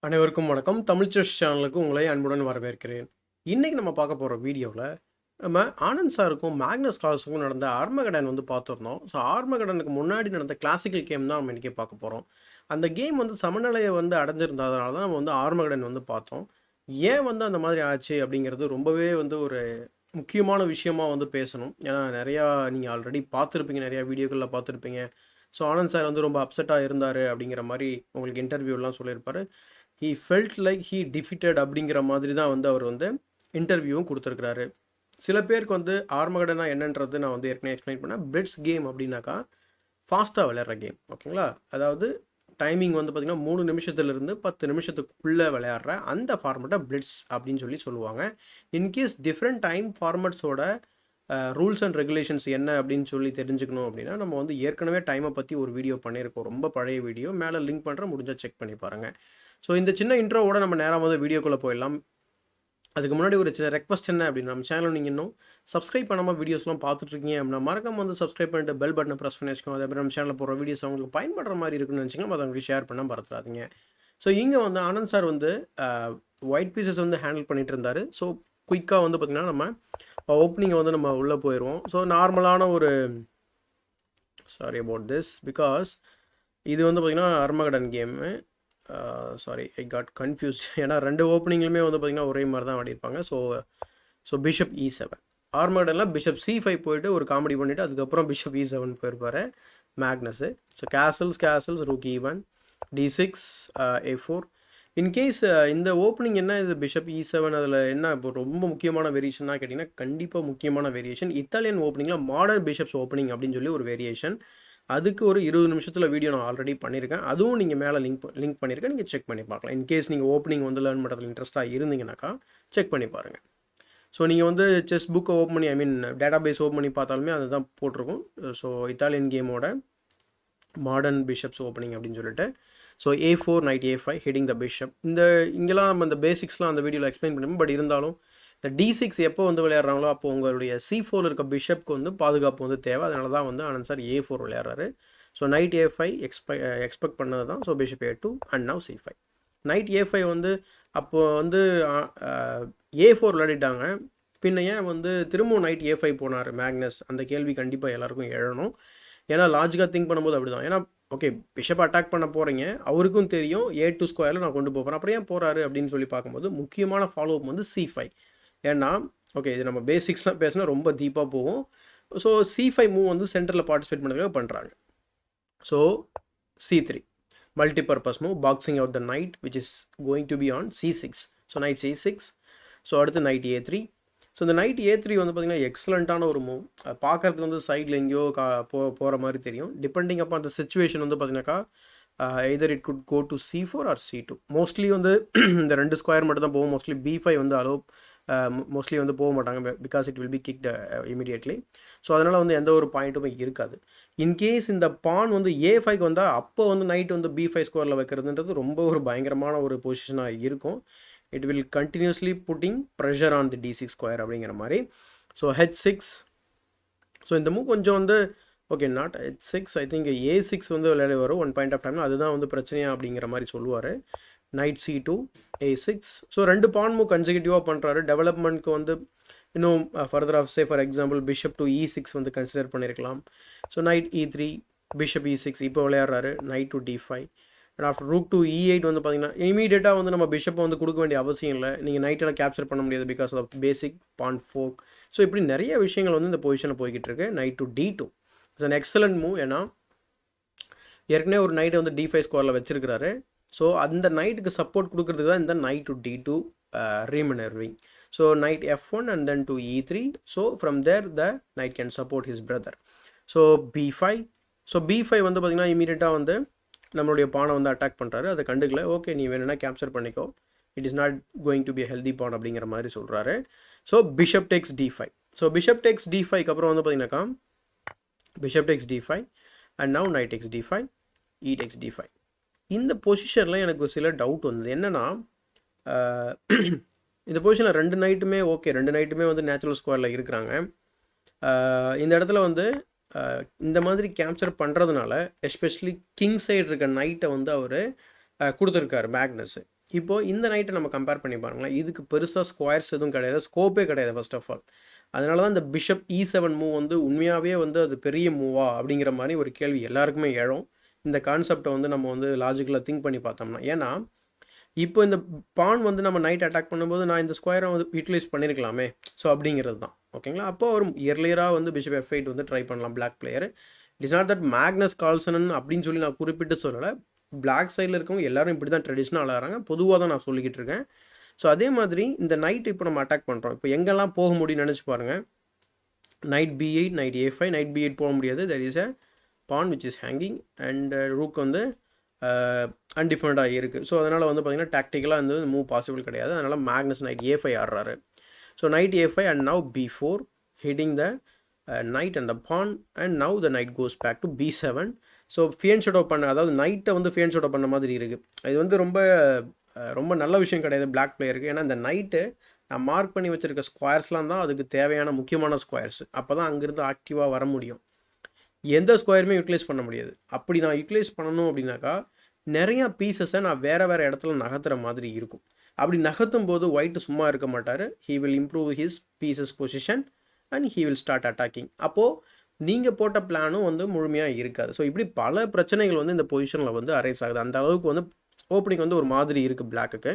அனைவருக்கும் வணக்கம். தமிழ் செஸ் சேனலுக்கு உங்களை அன்புடன் வரவேற்கிறேன். இன்னைக்கு நம்ம பார்க்க போகிற வீடியோவில் நம்ம ஆனந்த் சாருக்கும் மேக்னஸ் கார்ல்சனுக்கும் நடந்த ஆர்மகடன் பார்த்துருந்தோம். ஸோ ஆர்மகடனுக்கு முன்னாடி நடந்த கிளாசிக்கல் கேம் தான் நம்ம இன்றைக்கி பார்க்க போகிறோம். அந்த கேம் சமநிலையை அடைஞ்சிருந்ததுனால தான் நம்ம ஆர்மகடன் பார்த்தோம். ஏன் அந்த மாதிரி ஆச்சு அப்படிங்கிறது ரொம்பவே ஒரு முக்கியமான விஷயமாக பேசணும். ஏன்னா நிறையா நீங்கள் ஆல்ரெடி பார்த்துருப்பீங்க, நிறையா வீடியோக்களில் பார்த்துருப்பீங்க. ஸோ ஆனந்த் சார் ரொம்ப அப்செட்டாக இருந்தார் அப்படிங்கிற மாதிரி உங்களுக்கு இன்டர்வியூலாம் சொல்லியிருப்பார். he felt like he defeated அப்படிங்கிற மாதிரி தான் அவர் இன்டர்வியூவும் கொடுத்துருக்கிறாரு. சில பேருக்கு ஆர்மகடனா என்னன்றது நான் ஏற்கனவே எக்ஸ்பிளைன் பண்ணேன். பிளிட்ஸ் கேம் அப்படின்னாக்கா ஃபாஸ்ட்டாக விளையாடுற கேம், ஓகேங்களா? அதாவது டைமிங் பார்த்திங்கன்னா 3 நிமிஷத்துலேருந்து 10 நிமிஷத்துக்குள்ளே விளையாடுற அந்த ஃபார்மெட்டை பிளிட்ஸ் அப்படின்னு சொல்லுவாங்க. இன்கேஸ் டிஃப்ரெண்ட் டைம் ஃபார்மெட்ஸோட ரூல்ஸ் அண்ட் ரெகுலேஷன்ஸ் என்ன அப்படின்னு தெரிஞ்சுக்கணும் அப்படின்னா நம்ம ஏற்கனவே டைமை பற்றி ஒரு வீடியோ பண்ணியிருக்கோம். ரொம்ப பழைய வீடியோ, மேலே லிங்க் பண்ணுற முடிஞ்சால் செக் பண்ணி பாருங்கள். ஸோ இந்த சின்ன இன்ட்ரோவோட நம்ம நேராக வீடியோக்குள்ளே போயிடலாம். அதுக்கு முன்னாடி ஒரு சின்ன ரெக்வஸ்ட் என்ன அப்படின்னா, நம்ம சேனல் நீங்கள் இன்னும் சப்ஸ்கிரைப் பண்ணாமல் வீடியோஸ்லாம் பார்த்துட்ருக்கீங்க அப்படின்னா மறக்காம சப்ஸ்கிரைப் பண்ணிட்டு பெல் பட்டனை ப்ரெஸ் பண்ணி வச்சுக்கோங்க. அதே மாதிரி நம்ம சேனலில் போகிற வீடியோஸ் அவங்களுக்கு பயன்படுற மாதிரி இருக்குன்னு நினச்சிங்கன்னா அதை அவங்களுக்கு ஷேர் பண்ணால் மறந்துடாதீங்க. ஸோ இங்கே Anand sir white pieces handle பண்ணிகிட்டு இருந்தார். ஸோ குயிக்காக பார்த்திங்கன்னா நம்ம ஓப்பனிங்கை நம்ம உள்ளே போயிடுவோம். ஸோ நார்மலான ஒரு சாரி அபவுட் திஸ் பிகாஸ் இது பார்த்திங்கன்னா Armageddon game. Sorry, I got confuse. ஏன்னா 2 ஓப்பனிங்லுமே பார்த்திங்கன்னா ஒரே மாதிரி தான் ஆடிருப்பாங்க. ஸோ பிஷப் E7 ஆர்மகடனில் பிஷப் C5 போயிட்டு ஒரு காமெடி பண்ணிவிட்டு அதுக்கப்புறம் பிஷப் E7 போயிருப்பார் Magnus. So castles rook E1 D6 A4. In case இந்த ஓப்பனிங் என்ன, இது பிஷப் E7 அதில் என்ன இப்போ ரொம்ப முக்கியமான வேரியேஷனாக கேட்டிங்கன்னா கண்டிப்பாக முக்கியமான வேரியேஷன் இத்தாலியன் ஓப்பனிங்கில் மாடர்ன் பிஷப்ஸ் ஓப்பனிங் அப்படின்னு சொல்லி ஒரு வேரியேஷன். அதுக்கு ஒரு 20 நிமிஷத்தில் வீடியோ நான் ஆல்ரெடி பண்ணியிருக்கேன். அதுவும் நீங்கள் மேலே லிங்க் பண்ணியிருக்கேன், நீங்கள் செக் பண்ணி பார்க்கலாம். இன்கேஸ் நீங்கள் ஓப்பனிங் லேர்ன் பண்ணுறதுல இன்ட்ரெஸ்ட்டாக இருந்தீங்கன்னாக்கா செக் பண்ணி பாருங்கள். ஸோ நீங்கள் செஸ் புக்கை ஓப்பன் பண்ணி டேட்டா பேஸ் ஓப்பன் பண்ணி பார்த்தாலுமே அதுதான் போட்டிருக்கும். ஸோ இத்தாலியன் கேமோட மாடர்ன் பிஷப்ஸ் ஓப்பனிங் அப்படின்னு சொல்லிட்டு. So A4 knight A5 hitting த பிஷப். இங்கெல்லாம் நம்ம இந்த பேசிக்ஸ்லாம் அந்த வீடியோவில் எக்ஸ்பிளைன் பண்ணுவோம். பட் இருந்தாலும் இந்த D6 எப்போ விளையாடுறாங்களோ அப்போ உங்களுடைய C4 இருக்க பிஷப்க்கு பாதுகாப்பு தேவை. அதனால தான் ஆனந்த் சார் A4 விளையாடுறாரு. ஸோ நைட் A5 எக்ஸ்பெக்ட் பண்ணது தான். So bishop A2 and now C5. Knight A5 அப்போது A4 விளையாடிட்டாங்க. பின்ன ஏன் திரும்பவும் நைட் A5 போனார் மேக்னஸ்? அந்த கேள்வி கண்டிப்பாக எல்லாருக்கும் எழணும். ஏன்னா லாஜிக்காக திங்க் பண்ணும்போது அப்படி தான். ஏன்னா ஓகே, பிஷப் அட்டாக் பண்ண போகிறீங்க, அவருக்கும் தெரியும் A2 ஸ்கொயரில் நான் கொண்டு போகிறேன், அப்புறம் ஏன் போகிறாரு அப்படின்னு சொல்லி பார்க்கும்போது முக்கியமான ஃபாலோ அப் C5. ஏன்னா ஓகே, இது நம்ம பேசிக்ஸ்லாம் பேசினா ரொம்ப டீப்பாக போகும். ஸோ C5 மூவ் சென்டரில் பார்ட்டிசிபேட் பண்ணுறதுக்காக பண்ணுறாங்க. So C3 multipurpose move, boxing out the night which is going to be on C6. So night C6. So அடுத்து நைட் A3. ஸோ இந்த நைட் A3 பார்த்திங்கன்னா எக்ஸலண்ட்டான ஒரு மூவ். பார்க்குறதுக்கு சைடில் எங்கேயோ போகிற மாதிரி தெரியும். டிபெண்டிங் அப்போ அந்த சிச்சுவேஷன் பார்த்திங்கனாக்கா either it could go to C4 or C2. Mostly இந்த 2 ஸ்கொயர் மட்டும் தான் போகும். மோஸ்ட்லி B5 அலோ மோஸ்ட்லி போக மாட்டாங்க because it will be kicked immediately. So அதனால் எந்த ஒரு பாயிண்ட்டுமே இருக்காது. இன்கேஸ் இந்த பான் A5க்கு வந்தால் அப்போ நைட் B5 ஸ்கொயரில் வைக்கிறதுன்றது ரொம்ப ஒரு பயங்கரமான ஒரு பொசிஷனாக இருக்கும். It will continuously pudding pressure on the D6 square அப்படிங்கிற மாதிரி. So H6. ஸோ இந்த மூவ் கொஞ்சம் okay, not H6, I think A6 விளையாடி வரும் ஒன் பாயிண்ட் ஆஃப் டைம். அதுதான் பிரச்சனையா அப்படிங்கிற மாதிரி சொல்லுவார். Knight C2 A6. So 2 pawn move கன்செக்யூட்டிவாக பண்ணுறாரு. டெவலப்மெண்ட்க்கு இன்னும் ஃபர்தராக for example bishop to E6 consider பண்ணியிருக்கலாம். So knight E3 bishop E6 இப்போ விளையாடுறாரு. Knight to D5 and after rook to E8 பார்த்தீங்கன்னா இமீடியட்டாக நம்ம பிஷப்பை கொடுக்க வேண்டிய அவசியம் இல்லை. நீங்கள் நைட்டில் கேப்சர் பண்ண முடியாது because of basic pawn fork. So இப்படி நிறைய விஷயங்கள் இந்த பொசிஷனில் போய்கிட்டு இருக்கு. Knight to D2 it's an excellent move. ஏன்னா ஏற்கனவே ஒரு நைட்டை D5 ஸ்கோரில் வச்சிருக்கிறாரு. ஸோ அந்த நைட்டுக்கு சப்போர்ட் கொடுக்கறதுக்கு தான் இந்த knight to D2 remanoeuvring. So knight F1 and then to E3. So from there the knight can support his brother. So B5. So B5 பார்த்தீங்கன்னா இமீடியட்டாக நம்மளுடைய பானை அட்டாக் பண்ணுறாரு. அதை கண்டுக்கல. ஓகே, நீ வேணும்னா கேப்சர் பண்ணிக்கோ, it is not going to be healthy pawn அப்படிங்கிற மாதிரி சொல்கிறாரு. So bishop takes D5. So bishop takes D5க்கு அப்புறம் பார்த்தீங்கன்னாக்கா bishop takes D5 and now knight takes D5 E takes D5. இந்த பொசிஷனில் எனக்கு சில டவுட் வந்தது. என்னென்னா இந்த பொசிஷனில் 2 நைட்டுமே ஓகே, 2 நைட்டுமே நேச்சுரல் ஸ்கொயரில் இருக்கிறாங்க. இந்த இடத்துல இந்த மாதிரி கேப்சர் பண்ணுறதுனால எஸ்பெஷலி கிங் சைடு இருக்க நைட்டை அவர் கொடுத்துருக்காரு மேக்னஸ். இப்போ இந்த நைட்டை நம்ம கம்பேர் பண்ணி பாருங்களேன். இதுக்கு பெருசாக ஸ்கொயர்ஸ் எதுவும் கிடையாது, ஸ்கோப்பே கிடையாது ஃபர்ஸ்ட் ஆஃப் ஆல். அதனால தான் இந்த பிஷப் E7 மூவ் வந்து உண்மையாகவே வந்து அது பெரிய மூவா அப்படிங்கிற மாதிரி ஒரு கேள்வி எல்லாருக்குமே எழும். இந்த கான்செப்டை வந்து நம்ம வந்து லாஜிக்கலாக திங்க் பண்ணி பார்த்தோம்னா. ஏன்னா இப்போ இந்த பான் வந்து நம்ம நைட் அட்டாக் பண்ணும்போது நான் இந்த ஸ்கொயரை வந்து யூட்டிலைஸ் பண்ணியிருக்கலாமே. ஸோ அப்படிங்கிறது தான் ஓகேங்களா. அப்போ ஒரு இயர்லியராக வந்து பிஷப் F8 வந்து ட்ரை பண்ணலாம் black player. It is not that Magnus Carlsen அப்படின்னு சொல்லி நான் குறிப்பிட்டு சொல்லலை. பிளாக் சைடில் இருக்கவங்க எல்லாரும் இப்படி தான் ட்ரெடிஷ்னலாக விளாட்றாங்க. பொதுவாக தான் நான் சொல்லிக்கிட்டு இருக்கேன். ஸோ அதே மாதிரி இந்த நைட் இப்போ நம்ம அட்டாக் பண்ணுறோம். இப்போ எங்கெல்லாம் போக முடியும்னு நினச்சி பாருங்கள். Night B8, night A5, night B8 போக முடியாது. There is a pawn which is hanging and rook வந்து அன்டிஃபைன்டாக இருக்குது. ஸோ அதனால் வந்து பார்த்திங்கன்னா டாக்டிக்கலாக வந்து மூவ் பாசிபிள் கிடையாது. அதனால் மேக்னஸ் நைட் A5 ஆடுறாரு. So knight A5 and now B4 hitting the knight and the pawn, and now the knight goes back to B7. So ஃபியன் ஷட் அவுட் பண்ண, அதாவது நைட்டை வந்து ஃபியன் ஷட் அவுட் பண்ண மாதிரி இருக்குது. இது வந்து ரொம்ப நல்ல விஷயம் கிடையாது பிளாக் பிளேயருக்கு. ஏன்னா இந்த நைட்டு நான் மார்க் பண்ணி வச்சுருக்க ஸ்கொயர்ஸ்லாம் தான் அதுக்கு தேவையான முக்கியமான ஸ்கொயர்ஸ். அப்போ தான் அங்கேருந்து ஆக்டிவாக வர முடியும். எந்த ஸ்கொயருமே யூட்டிலைஸ் பண்ண முடியாது. அப்படி நான் யூட்டிலைஸ் பண்ணணும் அப்படின்னாக்கா நிறையா பீசஸை நான் வேறு இடத்துல நகர்த்துற மாதிரி இருக்கும். அப்படி நகர்த்தும் போது ஒயிட்டு சும்மா இருக்க மாட்டார். He will improve his pieces position and he will start attacking. அப்போது நீங்கள் போட்ட பிளானும் வந்து முழுமையாக இருக்காது. ஸோ இப்படி பல பிரச்சனைகள் வந்து இந்த பொசிஷனில் வந்து அரைஸ் ஆகுது. அந்த அளவுக்கு வந்து ஓப்பனிங் வந்து ஒரு மாதிரி இருக்குது பிளாக்குக்கு.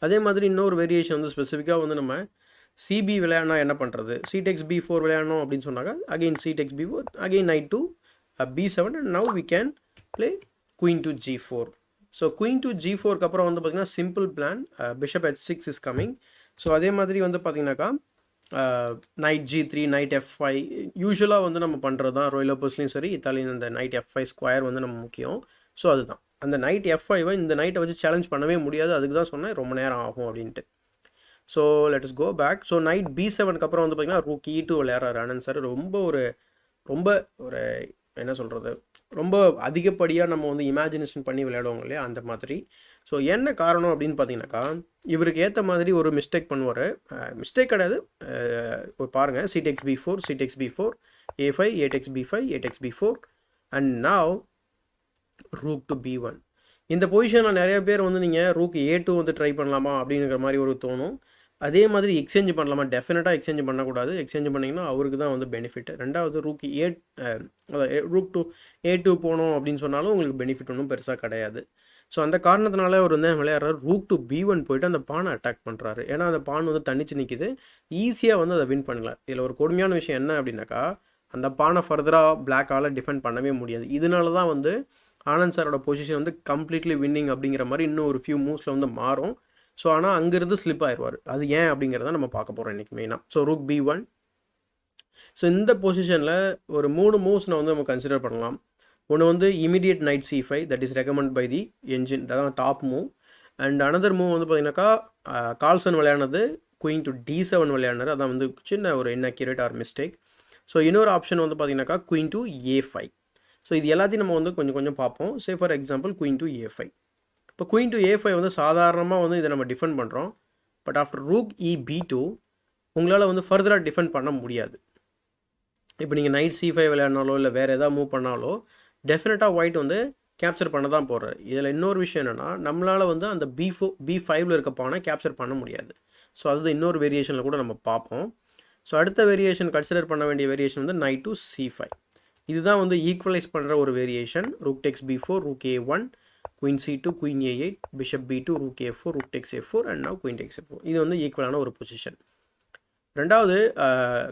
அதே மாதிரி இன்னொரு வேரியேஷன் வந்து ஸ்பெசிஃபிக்காக வந்து நம்ம சிபி விளையாடினா என்ன பண்ணுறது, C-Takes B4 விளையாடணும் அப்படின்னு சொன்னாங்க. Again C-Takes B4, again knight to B7 and now we can play queen to G4. So queen to G4க்கு அப்புறம் வந்து பார்த்திங்கன்னா simple plan, bishop H6 is coming. So அதே மாதிரி வந்து பார்த்திங்கனாக்கா நைட் G3, நைட் F5 யூஸ்வலாக வந்து நம்ம பண்ணுறது தான். ரோயல் ஓப்போஸ்லையும் சரி இத்தாலியன் அந்த நைட் F5 ஸ்கொயர் வந்து நம்ம முக்கியம். ஸோ அதுதான் அந்த நைட் F5 இந்த நைட்டை வச்சு சேலஞ்ச் பண்ணவே முடியாது. அதுக்கு தான் சொன்னேன் ரொம்ப நேரம் ஆகும் அப்படின்ட்டு. So let is go back. So knight B7க்கு அப்புறம் வந்து பார்த்திங்கன்னா ரூக் E2 விளையாடுறாரு ஆனந்த் சார். ரொம்ப ஒரு என்ன சொல்கிறது, ரொம்ப அதிகப்படியாக நம்ம வந்து இமேஜினேஷன் பண்ணி விளையாடுவோங்க இல்லையா, அந்த மாதிரி. ஸோ என்ன காரணம் அப்படின்னு பார்த்தீங்கன்னாக்கா இவருக்கு ஏற்ற மாதிரி ஒரு மிஸ்டேக் பண்ணுவார். மிஸ்டேக் கிடையாது, பாருங்கள். C-Takes B4, C-Takes B4, A5, A-Takes B5, A-Takes B4 and now rook to B1. இந்த பொசிஷனில் நிறைய பேர் வந்து நீங்கள் ரூக் A2 வந்து ட்ரை பண்ணலாமா அப்படிங்கிற மாதிரி ஒரு தோணும். அதே மாதிரி எக்ஸ்சேஞ்ச் பண்ணலாமா, டெஃபினட்டாக எக்ஸ்சேஞ்ச் பண்ணக்கூடாது. எக்ஸ்சேஞ்ச் பண்ணிங்கன்னா அவருக்கு தான் வந்து பெனிஃபிட். ரெண்டாவது ரூக் டு A2 போனோம் அப்படின்னு சொன்னாலும் உங்களுக்கு பெனிஃபிட் ஒன்றும் பெருசாக கிடையாது. ஸோ அந்த காரணத்தினால அவர் வந்து விளையாடுறாரு. ரூக் டு B1 போயிட்டு அந்த பானை அட்டாக் பண்ணுறாரு. ஏன்னா அந்த பான் வந்து தனிச்சு நிற்கிது, ஈஸியாக வந்து அதை வின் பண்ணலாம். இதில் ஒரு கொடுமையான விஷயம் என்ன அப்படின்னாக்கா அந்த பானை ஃபர்தராக பிளாக்கால் டிஃபெண்ட் பண்ணவே முடியாது. இதனால தான் வந்து ஆனந்த் சாரோட பொசிஷன் வந்து கம்ப்ளீட்லி வின்னிங் அப்படிங்கிற மாதிரி இன்னும் ஒரு ஃபியூ மூவ்ஸில் வந்து மாறும். ஸோ ஆனால் அங்கேருந்து ஸ்லிப் ஆயிடுவார். அது ஏன் அப்படிங்கிறத நம்ம பார்க்க போகிறோம் இன்றைக்கி மெயினாக. So rook B1. ஸோ இந்த பொசிஷனில் ஒரு 3 மூவ்ஸ் நம்ம வந்து கன்சிடர் பண்ணலாம். ஒன்று வந்து immediate knight C5, that is recommend by the engine, அதான் top move. And another move வந்து பார்த்தீங்கன்னாக்கா கால்சன் விளையாடினது குயின் டு D7 விளையாடினார். அதான் வந்து சின்ன ஒரு இன்அக்யூரேட் ஆர் மிஸ்டேக். ஸோ இன்னொரு ஆப்ஷன் வந்து பார்த்தீங்கன்னாக்கா குயின் டு A5. ஸோ இது எல்லாத்தையும் நம்ம வந்து கொஞ்சம் பார்ப்போம். சே for example queen to A5. இப்போ குயின் டு A5 வந்து சாதாரணமாக வந்து இதை நம்ம டிஃபெண்ட் பண்ணுறோம். பட் ஆஃப்டர் ரூக் B2 உங்களால் வந்து ஃபர்தராக டிஃபெண்ட் பண்ண முடியாது. இப்போ நீங்கள் நைட் C5 விளையாடினாலோ இல்லை வேறு எதாவது மூவ் பண்ணாலோ டெஃபினட்டாக ஒயிட் வந்து கேப்சர் பண்ண தான் போகிறார். இதில் இன்னொரு விஷயம் என்னென்னா நம்மளால் வந்து அந்த B5ல் இருக்க பானை கேப்சர் பண்ண முடியாது. ஸோ அது இன்னொரு வேரியேஷனில் கூட நம்ம பார்ப்போம். ஸோ அடுத்த வேரியேஷன் கன்சிடர் பண்ண வேண்டிய வேரியேஷன் வந்து நைட் டு C5. இதுதான் வந்து ஈக்குவலைஸ் பண்ணுற ஒரு variation. Rook takes B4, rook A1, queen C2, queen A8, bishop B2, rook A4, rook tax A4 and now queen tax A4. இது வந்து ஈக்குவலான ஒரு பொசிஷன். ரெண்டாவது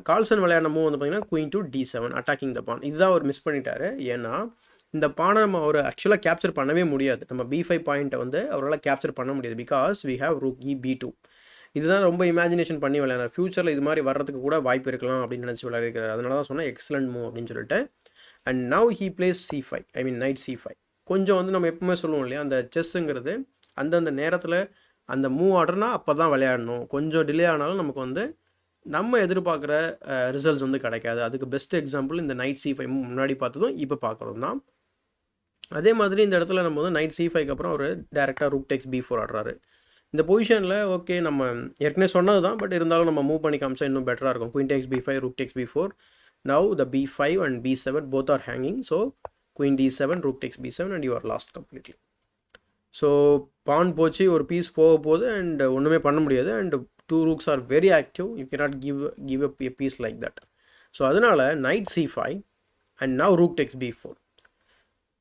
கால்சன் விளையாடின மூவ் வந்து பார்த்தீங்கன்னா queen to D7, attacking the pawn. இதுதான் அவர் மிஸ் பண்ணிட்டாரு. ஏன்னா இந்த பானை நம்ம அவர் ஆக்சுவலாக கேப்சர் பண்ணவே முடியாது. நம்ம B5 பாயிண்ட்டை வந்து அவரால் கேப்சர் பண்ண முடியாது. Because we have rook B2. இதுதான் ரொம்ப இமேஜினேஷன் பண்ணி விளையாடுறாரு. ஃபியூச்சரில் இது மாதிரி வர்றதுக்கு கூட வாய்ப்பு இருக்கலாம் அப்படின்னு நினச்சி விளையாடுறாரு. அதனால தான் சொன்னால் எக்ஸலண்ட் மூவ் அப்படின்னு சொல்லிட்டு. And now he plays C5, I mean night C5. கொஞ்சம் வந்து நம்ம எப்பவுமே சொல்லுவோம் இல்லையா, அந்த செஸ்ஸுங்கிறது அந்தந்த நேரத்தில் அந்த மூவ் ஆர்டர்னா அப்போ தான் விளையாடணும். கொஞ்சம் டிலே ஆனாலும் நமக்கு வந்து நம்ம எதிர்பார்க்குற ரிசல்ட்ஸ் வந்து கிடைக்காது. அதுக்கு பெஸ்ட் எக்ஸாம்பிள் இந்த நைட் C5 முன்னாடி பார்த்ததும் இப்போ பார்க்குறது தான். அதே மாதிரி இந்த இடத்துல நம்ம வந்து நைட் C5க்கு அப்புறம் ஒரு டேரெக்டாக ரூக் டேக்ஸ் B4 ஆடுறாரு. இந்த பொசிஷனில் ஓகே நம்ம ஏற்கனவே சொன்னது தான், பட் இருந்தாலும் நம்ம மூவ் பண்ணி காமிச்சா இன்னும் பெட்டராக இருக்கும். Queen takes B5, rook takes B4. Now the B5 and B7 both are hanging. So queen D7, rook takes B7 and you are lost completely. So pawn போச்சு, ஒரு பீஸ் போக போகுது அண்ட் ஒன்றுமே பண்ண முடியாது. And 2 rooks are very active. You cannot give up a piece like that. So அதனால் knight c5 and now rook takes b4.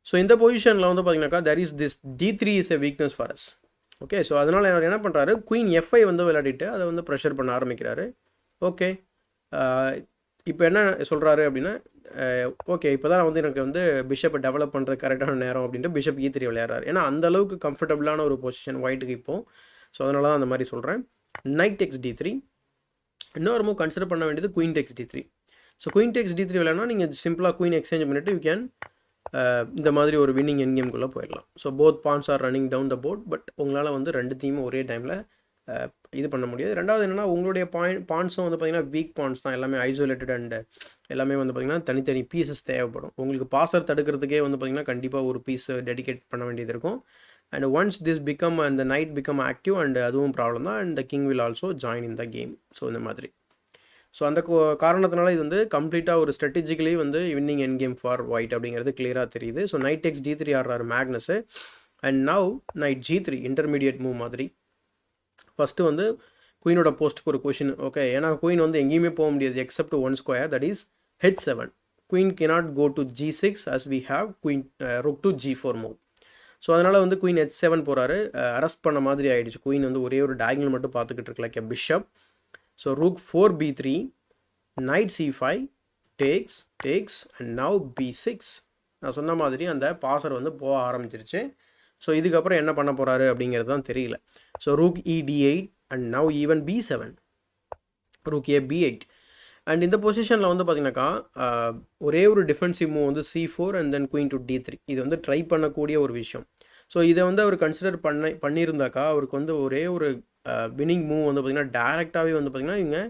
So இந்த பொசிஷனில் வந்து பார்த்தீங்கன்னாக்கா there is this d3 is a weakness for us. Okay, so அதனால் அவர் என்ன பண்ணுறாரு, queen f5 வந்து விளையாடிட்டு அதை வந்து ப்ரெஷர் பண்ண ஆரம்பிக்கிறாரு. ஓகே, இப்போ என்ன சொல்கிறாரு அப்படின்னா, ஓகே இப்போ தான் வந்து எனக்கு வந்து பிஷப்பை டெவலப் பண்ணுறது கரெக்டான நேரம் அப்படின்ட்டு பிஷப் e3 விளையாடுறாரு. ஏன்னா அந்தளவுக்கு கம்ஃபர்டபுளான ஒரு பொசிஷன் ஒயிட்டுக்கு இப்போது. ஸோ அதனால தான் அந்த மாதிரி சொல்கிறேன். Knight takes d3. இன்னொரு மூவ் கன்சிடர் பண்ண வேண்டியது queen takes d3. So queen takes d3 விளையாடினா நீங்கள் சிம்பிளாக குயின் எக்ஸ்சேஞ்ச் பண்ணிவிட்டு யூ கேன் இந்த மாதிரி ஒரு வின்னிங் என் கேம்குள்ளே போயிடலாம். So both pawns are running down the board. But உங்களால் வந்து ரெண்டு டீமும் ஒரே டைமில் இது பண்ண முடியாது. ரெண்டாவது என்னென்னா, உங்களுடைய பான்ஸும் வந்து பார்த்திங்கன்னா வீக் பான்ஸ் தான், எல்லாமே ஐசோலேட்டட் அண்ட் எல்லாமே வந்து பார்த்திங்கன்னா தனித்தனி பீசஸ் தேவைப்படும். உங்களுக்கு பாசர் தடுக்கிறதுக்கே வந்து பார்த்திங்கன்னா கண்டிப்பாக ஒரு பீஸ் டெடிகேட் பண்ண வேண்டியது இருக்கும். அண்ட் ஒன்ஸ் திஸ் பிகம் அந்த நைட் பிகம் ஆக்டிவ் அண்ட் அதுவும் ப்ராப்ளம் தான். And the king will also join in the game. So இந்த மாதிரி. ஸோ அந்த காரணத்தினால இது வந்து கம்ப்ளீட்டாக ஒரு ஸ்ட்ராட்டஜிக்கலி வந்து winning end game for white அப்படிங்கிறது கிளியராக தெரியுது. ஸோ நைட் டெக்ஸ் d3 ஆடுறாரு Magnus. And now knight g3 intermediate move மாதிரி. ஃபஸ்ட்டு வந்து குயினோட போஸ்ட்டுக்கு ஒரு கொஷின். ஓகே, ஏன்னா குயின் வந்து எங்கேயுமே போக முடியாது accept 1 square, that is h7. Queen cannot go to g6 as we have queen rook to g4 move. So அதனால் வந்து குயின் h7 போகிறாரு. அரெஸ்ட் பண்ண மாதிரி ஆகிடுச்சு. குயின் வந்து ஒரே ஒரு டயகனல் மட்டும் பார்த்துக்கிட்டு இருக்கு like a bishop. So rook 4 b3, knight c5, takes and now b6. நான் சொன்ன மாதிரி அந்த பாசர் வந்து போக ஆரம்பிச்சிருச்சு. ஸோ இதுக்கப்புறம் என்ன பண்ண போகிறாரு அப்படிங்கிறது தான் தெரியல. So rook e d8 and now even b7, rook a b8. And இந்த பொசிஷனில் வந்து பார்த்தீங்கன்னாக்கா ஒரே ஒரு டிஃபென்சிவ் மூவ் வந்து c4 and then queen to d3. இது வந்து ட்ரை பண்ணக்கூடிய ஒரு விஷயம். ஸோ இதை வந்து அவர் கன்சிடர் பண்ணியிருந்தாக்கா அவருக்கு வந்து ஒரே ஒரு வின்னிங் மூவ் வந்து பார்த்திங்கன்னா டேரெக்டாகவே வந்து பார்த்திங்கன்னா இவங்க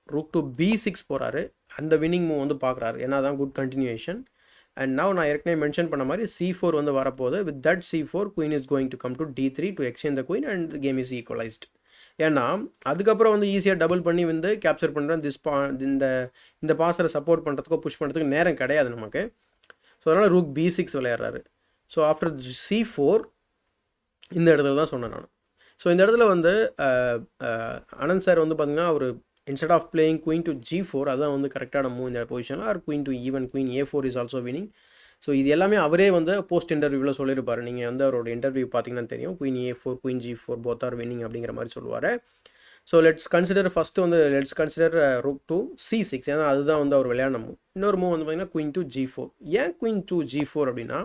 rook to b6 போகிறாரு. அந்த வின்னிங் மூவ் வந்து பார்க்குறாரு. ஏன்னா தான் குட் கண்டினியூஷன். அண்ட் நவ் நான் ஏற்கனவே மென்ஷன் பண்ண மாதிரி c4 வந்து வரப்போகுது. With that c4 queen is going to come to d3 to exchange the queen and the game is equalised. ஏன்னா அதுக்கப்புறம் வந்து ஈஸியாக டபுள் பண்ணி வந்து கேப்சர் பண்ணுறேன். இந்த பாசரை சப்போர்ட் பண்ணுறதுக்கோ புஷ் பண்ணுறதுக்கு நேரம் கிடையாது நமக்கு. ஸோ அதனால் rook b6 விளையாடுறாரு. So after c4 இந்த இடத்துல தான் சொன்னேன் நான். ஸோ இந்த இடத்துல வந்து அனந்த் சார் வந்து பார்த்திங்கன்னா ஒரு instead of playing queen to g4 அதுதான் வந்து கரெக்டான மூவ் இந்த பொசிஷனில். Or queen to even queen a4 is also winning. So இது எல்லாமே அவரே வந்து போஸ்ட் இன்டர்வியூவில் சொல்லியிருப்பார். நீங்கள் வந்து அவரோட இன்டர்வியூ பார்த்தீங்கன்னா தெரியும். Queen a4 queen g4 both are winning அப்படிங்கிற மாதிரி சொல்லுவார். ஸோ லெட்ஸ் கன்சிடர் ஃபஸ்ட்டு வந்து rook to c6. ஏன்னா அதுதான் வந்து அவர் விளையாட மூவ். இன்னொரு மூவ் வந்து பார்த்திங்கன்னா குயின் டு g4. ஏன் குயின் டு g4 அப்படின்னா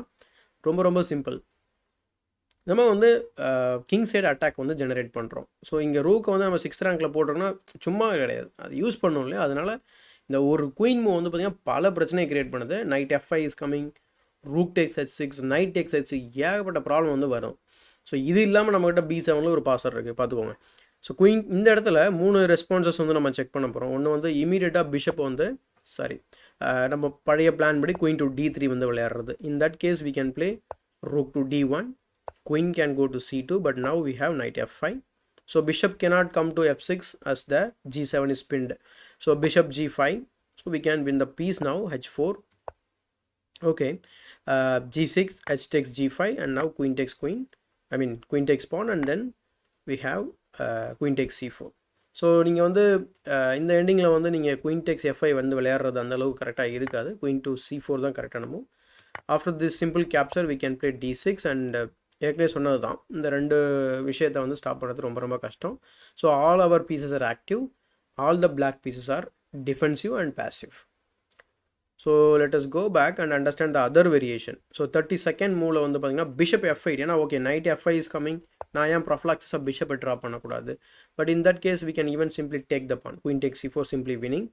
ரொம்ப சிம்பிள். நம்ம வந்து கிங் சைடு அட்டாக் வந்து ஜெனரேட் பண்ணுறோம். ஸோ இங்கே ரூக்கை வந்து நம்ம 6th ரேங்கில் போட்டோம்னா சும்மா கிடையாது, அது யூஸ் பண்ணோம் இல்லையா. அதனால் இந்த ஒரு குயின் மூவ் வந்து பார்த்திங்கன்னா பல பிரச்சனையை கிரியேட் பண்ணுது. Knight f5 is coming, rook takes h6, knight takes h6, ஏகப்பட்ட ப்ராப்ளம் வந்து வரும். ஸோ இது இல்லாமல் நம்மகிட்ட b7ல் ஒரு பாசர் இருக்குது பார்த்துக்கோங்க. ஸோ குயின் இந்த இடத்துல 3 ரெஸ்பான்சஸ் வந்து நம்ம செக் பண்ண போகிறோம். ஒன்று வந்து இமீடியட்டாக பிஷப் வந்து நம்ம பழைய பிளான் படி குயின் டு d3 வந்து விளையாடுறது. In that case we can play rook to d1, queen can go to c2, but now we have knight f5. So bishop cannot come to f6 as the g7 is pinned. So bishop g5. So we can win the piece now. h4. Okay. G6, h takes g5, and now queen takes queen. Queen takes pawn, and then we have queen takes c4. So நீங்கள் வந்து இந்த எண்டிங்கில் வந்து நீங்கள் queen டெக்ஸ் f5 வந்து விளையாடுறது அந்தளவுக்கு கரெக்டாக இருக்காது. குயின் டு c4 தான் கரெக்டான move. After this simple capture we can play d6 and ஏற்கனவே சொன்னது தான், இந்த ரெண்டு விஷயத்தை வந்து ஸ்டாப் பண்ணுறது ரொம்ப கஷ்டம். So all our pieces are active, all the black pieces are defensive and passive. So let us go back and understand the other variation. So 32nd மூவில் வந்து பார்த்திங்கன்னா பிஷப் f8. ஏன்னா okay night f5 is coming, நான் ஏன் ப்ரொஃப்ளாக்ஸாக பிஷப்பை draw பண்ணக்கூடாது. But in that case we can even simply take the pawn, queen take c4 simply winning.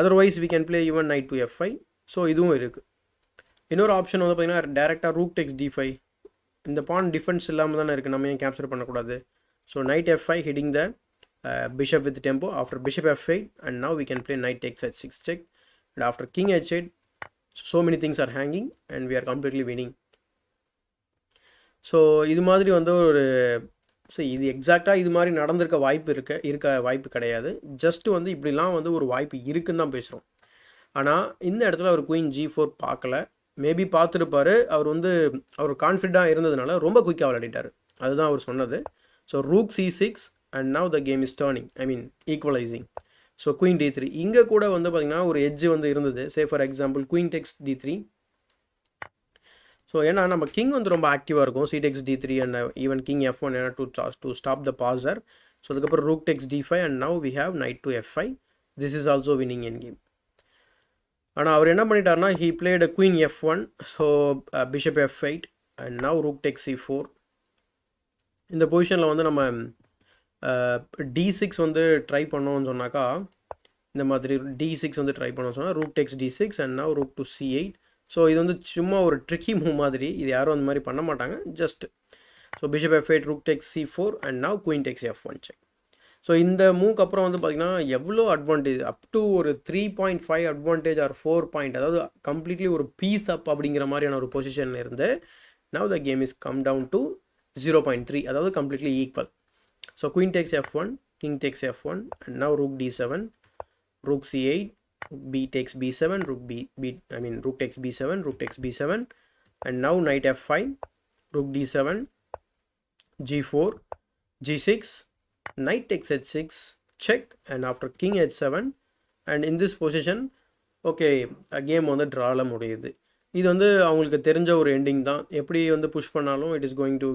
Otherwise we can play even knight to f5. So இதுவும் இருக்குது. இன்னொரு option வந்து பார்த்திங்கன்னா டேரெக்டாக ரூக் டேக்ஸ் d5. இந்த பான் டிஃபென்ஸ் இல்லாமல் தானே இருக்குது, நம்ம ஏன் கேப்சர் பண்ணக்கூடாது. So night f5 hitting the bishop with tempo. After bishop f8 and now we can play knight takes h6 check, and after king h8 so many things are hanging and we are completely winning. So இது மாதிரி வந்து ஒரு இது எக்ஸாக்டாக இது மாதிரி நடந்திருக்க வாய்ப்பு கிடையாது. ஜஸ்ட்டு வந்து இப்படிலாம் வந்து ஒரு வாய்ப்பு இருக்குன்னு தான் பேசுகிறோம். ஆனால் இந்த இடத்துல அவர் குயின் g4 பார்க்கல, மேபி பார்த்துருப்பார். அவர் கான்ஃபிடென்ட்டாக இருந்ததுனால ரொம்ப குயிக்காக விளையாடிட்டார். அதுதான் அவர் சொன்னது. So rook c6 and now the game is turning, I mean equalising. So queen d3 இங்கே கூட வந்து பார்த்திங்கன்னா ஒரு எட்ஜ் வந்து இருந்தது. Say for example queen takes d3. So ஏன்னா நம்ம கிங் வந்து ரொம்ப ஆக்டிவாக இருக்கும். c takes d3 and even king f1 ஏன்னா to stop the passer. So அதுக்கப்புறம் rook takes d5 and now we have knight to f5. This is also winning end game. ஆனால் அவர் என்ன பண்ணிட்டாருன்னா he played queen f1, so bishop f8 and now rook takes c4. இந்த பொசிஷனில் வந்து நம்ம d6 வந்து ட்ரை பண்ணோம்னு சொன்னாக்கா, இந்த மாதிரி d6 வந்து ட்ரை பண்ணோம்னு சொன்னால் rook Tex d6 and now rook to c8. So இது வந்து சும்மா ஒரு ட்ரிக்கி மூவ் மாதிரி, இது யாரும் அந்த மாதிரி பண்ண மாட்டாங்க. Just so bishop f8 rook takes c4 and now queen Tex f1 check. So இந்த மூவ்க்கு அப்புறம் வந்து பார்த்திங்கன்னா எவ்வளோ அட்வான்டேஜ், அப் டு ஒரு 3.5 அட்வான்டேஜ் ஆர் 4 பாயிண்ட், அதாவது கம்ப்ளீட்லி ஒரு பீஸ் அப் அப்படிங்கிற மாதிரியான ஒரு பொசிஷனில் இருந்து now the game is come down to 0.3, அதாவது completely equal. So queen takes f1, king takes f1 and now rook d7, rook c8, b takes b7, rook takes b7, rook takes b7, and now knight f5, rook d7, g4, g6, knight takes h6, check, and after king h7, and in this position, okay, game வந்து ட்ரால முடியுது. இது வந்து அவங்களுக்கு தெரிஞ்ச ஒரு ending தான். எப்படி வந்து புஷ் பண்ணாலும் it is going to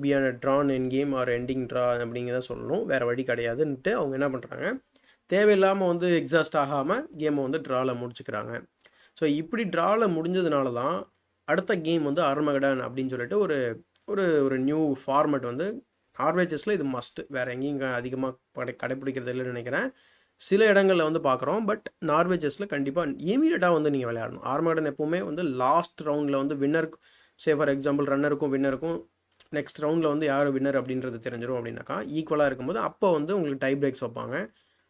be a drawn endgame or ending draw அப்படிங்கிறத சொல்லணும். வேறு வழி கிடையாதுன்ட்டு அவங்க என்ன பண்ணுறாங்க, தேவையில்லாமல் வந்து எக்ஸாஸ்ட் ஆகாமல் கேமை வந்து ட்ராவில் முடிச்சுக்கிறாங்க. ஸோ இப்படி ட்ராவில் முடிஞ்சதுனால தான் அடுத்த கேம் வந்து ஆர்மகடன் அப்படின்னு சொல்லிட்டு ஒரு ஒரு ஒரு நியூ ஃபார்மேட் வந்து நார்வே செஸ்ஸில் இது மஸ்ட்டு, வேறு எங்கேயும் அதிகமாக கடைப்பிடிக்கிறது இல்லைன்னு நினைக்கிறேன். சில இடங்களில் வந்து பார்க்குறோம், பட் நார்வே செஸ்ஸில் கண்டிப்பாக இமீடியட்டாக வந்து நீங்கள் விளையாடணும். ஆர்மகடன் எப்போவுமே வந்து லாஸ்ட் ரவுண்டில் வந்து வின்னருக்கு, சே ஃபார் எக்ஸாம்பிள் ரன்னருக்கும் வின்னருக்கும் நெக்ஸ்ட் ரவுண்டில் வந்து யார் வின்னர் அப்படின்றது தெரிஞ்சிடும். அப்படின்னாக்கா ஈக்குவலாக இருக்கும்போது அப்போ வந்து உங்களுக்கு டை பிரேக்ஸ் வைப்பாங்க.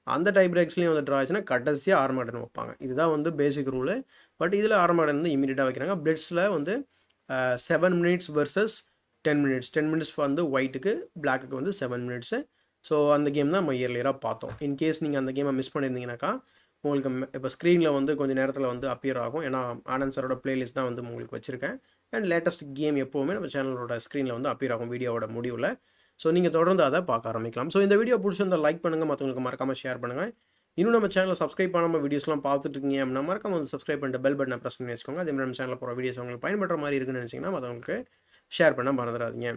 அந்த டை பிரேக்ஸ்லேயும் வந்து ட்ரா ஆச்சுன்னா கடைசியாக ஆர்மகடன் வைப்பாங்க. இதுதான் வந்து பேசிக் ரூலு. பட் இதில் ஆர்மகடன் வந்து இமீடியட்டாக வைக்கிறாங்க. பிளிட்ஸில் வந்து 7 மினிட்ஸ் வர்சஸ் 10 மினிட்ஸ். 10 மினிட்ஸ் வந்து ஒயிட்டுக்கு, பிளாக்குக்கு வந்து 7 மினிட்ஸு. ஸோ அந்த கேம் தான் நம்ம இயர்லியராக பார்த்தோம். இன்கேஸ் நீங்கள் அந்த கேமை மிஸ் பண்ணியிருந்தீங்கன்னாக்கா உங்களுக்கு இப்போ ஸ்க்ரீனில் வந்து கொஞ்சம் நேரத்தில் வந்து அப்பியர் ஆகும். ஏன்னா ஆனந்த் சாரோட பிளேலிஸ்ட் தான் வந்து உங்களுக்கு வச்சுருக்கேன். அண்ட் லேட்டஸ்ட் கேம் எப்போவுமே நம்ம சேனலோட ஸ்க்ரீனில் வந்து அப்பியர் ஆகும் வீடியோவோட முடிவில். ஸோ நீங்கள் தொடர்ந்து அதை பார்க்க ஆரம்பிக்கலாம். ஸோ இந்த வீடியோ பிடிச்சிருந்தால் லைக் பண்ணுங்கள், மற்றவங்களுக்கு மறக்காமல் ஷேர் பண்ணுங்கள். இன்னும் நம்ம சேனலை சப்ஸ்கிரைப் பண்ணாமல் வீடியோஸ்லாம் பார்த்துட்டு இருக்கீங்க அப்படின்னா மறக்காம வந்து சப்ஸ்கிரைப் பண்ணிட்டு பெல் பட்டனை ப்ரெஸ் பண்ணி வச்சுக்கோங்க. அதே மாதிரி நம்ம சேனலில் போகிற வீடியோஸ் உங்களுக்கு பயன்படுற மாதிரி இருக்குன்னு நினச்சிங்கன்னா மற்றவங்களுக்கு ஷேர் பண்ண மறந்துடாதீங்க.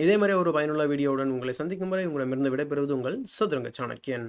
இதே மாதிரி ஒரு பயனுள்ள வீடியோவுடன் உங்களை சந்திக்கும் வரை உங்களிடமிருந்து விடைபெறுவது உங்கள் சதுரங்க சாணக்கியன்.